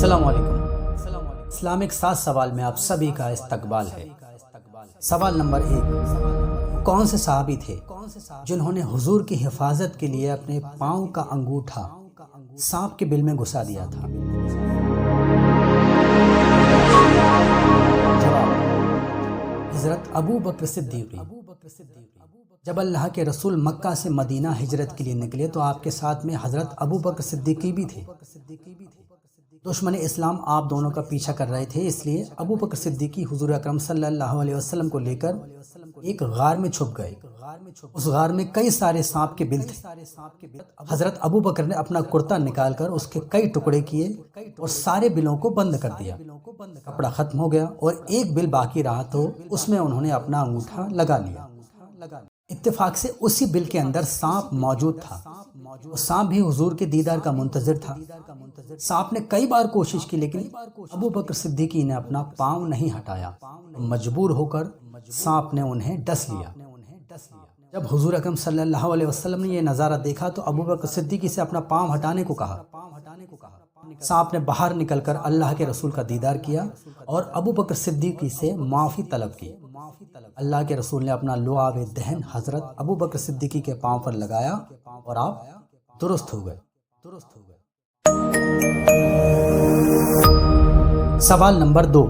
السلام علیکم۔ اسلامک 7 سوال میں آپ سبھی کا استقبال ہے۔ سوال نمبر 1، کون سے صحابی تھے جنہوں نے حضور کی حفاظت کے لیے اپنے پاؤں کا انگوٹھا سانپ کے بل میں گھسا دیا تھا؟ جواب، حضرت ابو بکر صدیق۔ جب اللہ کے رسول مکہ سے مدینہ ہجرت کے لیے نکلے تو آپ کے ساتھ میں حضرت ابو بکر صدیقی بھی تھے۔ دشمن اسلام آپ دونوں کا پیچھا کر رہے تھے، اس لیے ابو بکر صدیقی حضور اکرم صلی اللہ علیہ وسلم کو لے کر ایک غار میں چھپ گئے۔ اس غار میں کئی سارے سانپ کے بل تھے۔ حضرت ابو بکر نے اپنا کرتا نکال کر اس کے کئی ٹکڑے کیے اور سارے بلوں کو بند کر دیا۔ کپڑا ختم ہو گیا اور ایک بل باقی رہا تو اس میں انہوں نے اپنا انگوٹھا لگا لیا۔ اتفاق سے اسی بل کے اندر سانپ موجود تھا۔ سانپ بھی حضور کے دیدار کا منتظر تھا۔ سانپ نے کئی بار کوشش کی لیکن ابو بکر صدیقی نے اپنا پاؤں نہیں ہٹایا۔ مجبور ہو کر سانپ نے انہیں ڈس لیا۔ جب حضور اکرم صلی اللہ علیہ وسلم نے یہ نظارہ دیکھا تو ابو بکر صدیقی سے اپنا پاؤں ہٹانے کو کہا۔ سانپ نے باہر نکل کر اللہ کے رسول کا دیدار کیا اور ابو بکر صدیقی سے معافی طلب کی۔ اللہ کے رسول نے اپنا لعاب دہن حضرت ابو بکر صدیقی کے پاؤں پر لگایا اور آپ درست ہو گئے۔ سوال نمبر 2،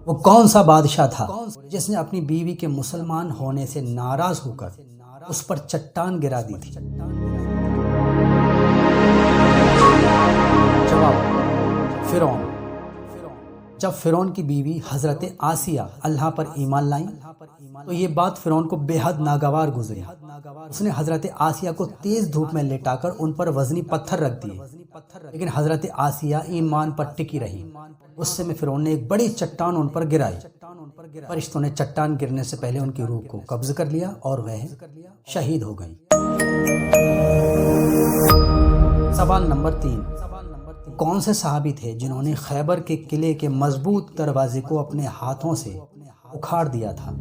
وہ کون سا بادشاہ تھا جس نے اپنی بیوی کے مسلمان ہونے سے ناراض ہو کر اس پر چٹان گرا دی تھی؟ جواب، فرعون۔ جب فرعون کی بیوی حضرت آسیہ اللہ پر ایمان لائیں تو یہ بات فرعون کو بے حد ناگوار گزری۔ اس نے حضرت آسیہ کو تیز دھوپ میں لٹا کر ان پر وزنی پتھر رکھ دیے، لیکن حضرت آسیہ ایمان پر ٹکی رہی۔ غصے میں فرعون نے ایک بڑی چٹان ان پر گرائی۔ فرشتوں نے چٹان گرنے سے پہلے ان کی روح کو قبض کر لیا اور وہ شہید ہو گئی۔ سوال نمبر 3، کون سے صحابی تھے جنہوں نے خیبر کے قلعے کے مضبوط دروازے کو اپنے ہاتھوں سے اکھاڑ دیا تھا؟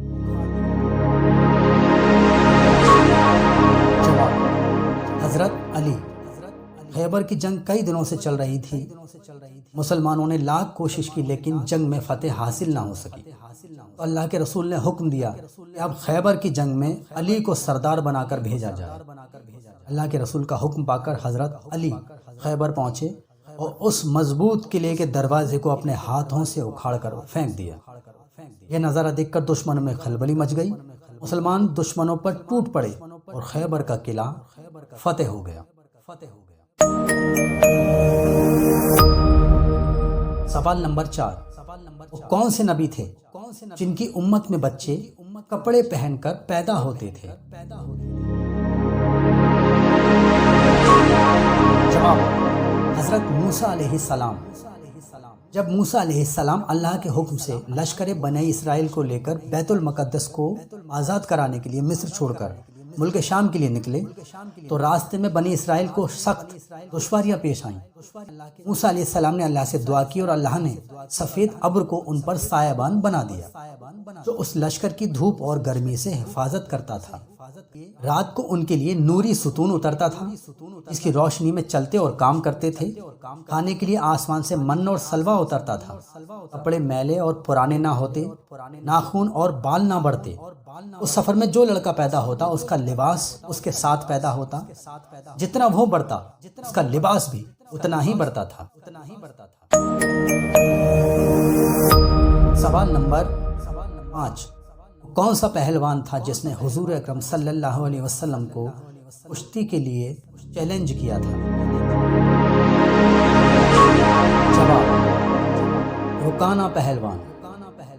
جواب، حضرت علی۔ خیبر کی جنگ کئی دنوں سے چل رہی تھی۔ مسلمانوں نے لاکھ کوشش کی لیکن جنگ میں فتح حاصل نہ ہو سکی۔ تو اللہ کے رسول نے حکم دیا کہ اب خیبر کی جنگ میں علی کو سردار بنا کر بھیجا جائے۔ اللہ کے رسول کا حکم پا کر حضرت علی خیبر پہنچے اور اس مضبوط قلعے کے دروازے کو اپنے ہاتھوں سے اکھاڑ کر پھینک دیا۔ یہ نظارہ دیکھ کر دشمنوں میں کھلبلی مچ گئی۔ مسلمان دشمنوں پر ٹوٹ پڑے اور خیبر کا قلعہ فتح ہو گیا۔ سوال نمبر 4، وہ کون سے نبی تھے جن کی امت میں بچے کپڑے پہن کر پیدا ہوتے تھے؟ جواب، حضرت موسیٰ علیہ السلام۔ جب موسیٰ علیہ السلام اللہ کے حکم سے لشکر بنی اسرائیل کو لے کر بیت المقدس کو آزاد کرانے کے لیے مصر چھوڑ کر ملک شام کے لیے نکلے تو راستے میں بنی اسرائیل کو سخت دشواریاں پیش آئیں۔ موسیٰ علیہ السلام نے اللہ سے دعا کی اور اللہ نے سفید ابر کو ان پر سایبان بنا دیا جو اس لشکر کی دھوپ اور گرمی سے حفاظت کرتا تھا۔ رات کو ان کے لیے نوری ستون اترتا تھا جس کی روشنی میں چلتے اور کام کرتے تھے۔ کھانے کے لیے آسمان سے من اور سلوا اترتا تھا۔ کپڑے میلے اور پرانے نہ ہوتے، ناخن اور بال نہ بڑھتے۔ اس سفر میں جو لڑکا پیدا ہوتا اس کا لباس اس کے ساتھ پیدا ہوتا، جتنا وہ بڑھتا اس کا لباس بھی اتنا ہی بڑھتا تھا۔ سوال نمبر 5، کون سا پہلوان تھا جس نے حضور اکرم صلی اللہ علیہ وسلم کو کشتی کے لیے چیلنج کیا تھا؟ جواب، رکانہ پہلوان۔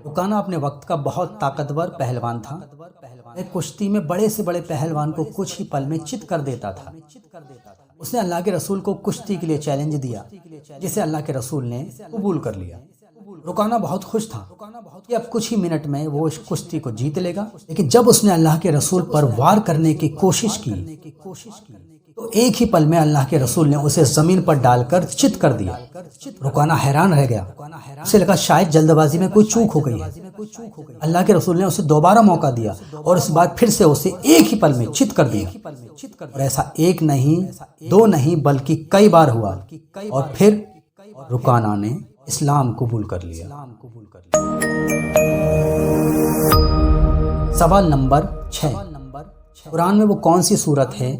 رکانہ اپنے وقت کا بہت طاقتور پہلوان تھا۔ ایک کشتی میں بڑے سے بڑے پہلوان کو کچھ ہی پل میں چت کر دیتا تھا۔ اس نے اللہ کے رسول کو کشتی کے لیے چیلنج دیا جسے اللہ کے رسول نے قبول کر لیا۔ رکانہ بہت خوش تھا کہ اب کچھ ہی منٹ میں وہ اس کشتی کو جیت لے گا، لیکن جب اس نے اللہ کے رسول پر وار کرنے کی کوشش کی تو ایک ہی پل میں اللہ کے رسول نے اسے زمین پر ڈال کر چت کر دیا۔ رکانہ حیران رہ گیا، اسے لگا شاید جلد بازی میں کوئی چوک ہو گئی ہے۔ اللہ کے رسول نے اسے دوبارہ موقع دیا اور اس بار پھر سے اسے ایک ہی پل میں چت کر دیا۔ اور ایسا ایک نہیں، دو نہیں بلکہ کئی بار ہوا اور پھر رکانہ نے اسلام قبول کر لیا۔ سوال نمبر 6، قرآن میں وہ کون سی صورت ہے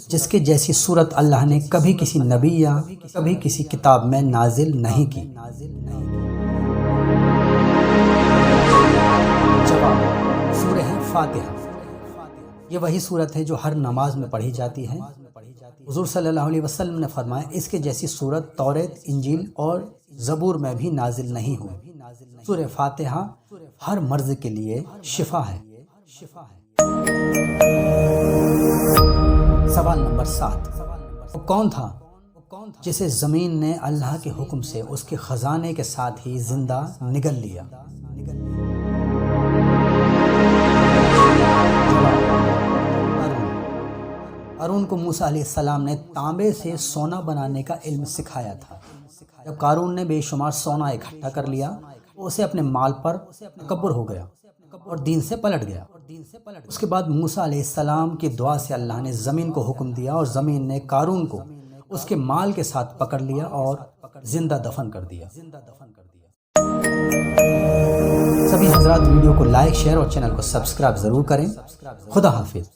جس کے جیسی صورت اللہ نے کبھی کسی نبی یا کبھی کسی کتاب میں نازل نہیں کی؟ جواب، سورہ فاتحہ۔ یہ وہی صورت ہے جو ہر نماز میں پڑھی جاتی ہے۔ حضور صلی اللہ علیہ وسلم نے فرمایا اس کے جیسی صورت توریت، انجیل اور زبور میں بھی نازل نہیں ہوئی۔ سورہ فاتحہ ہر مرض کے لیے شفا ہے۔ سوال نمبر 7، وہ کون تھا جسے زمین نے اللہ کے حکم سے اس کے خزانے کے ساتھ ہی زندہ نگل لیا؟ قارون کو موسیٰ علیہ السلام نے تانبے سے سونا بنانے کا علم سکھایا تھا۔ جب قارون نے بے شمار سونا اکٹھا کر لیا تو اسے اپنے مال پر تکبر ہو گیا اور دین سے پلٹ گیا۔ اس کے بعد موسیٰ علیہ السلام کی دعا سے اللہ نے زمین کو حکم دیا اور زمین نے قارون کو اس کے مال کے ساتھ پکڑ لیا اور زندہ دفن کر دیا۔ سبھی حضرات ویڈیو کو لائک، شیئر اور چینل کو سبسکرائب ضرور کریں۔ خدا حافظ۔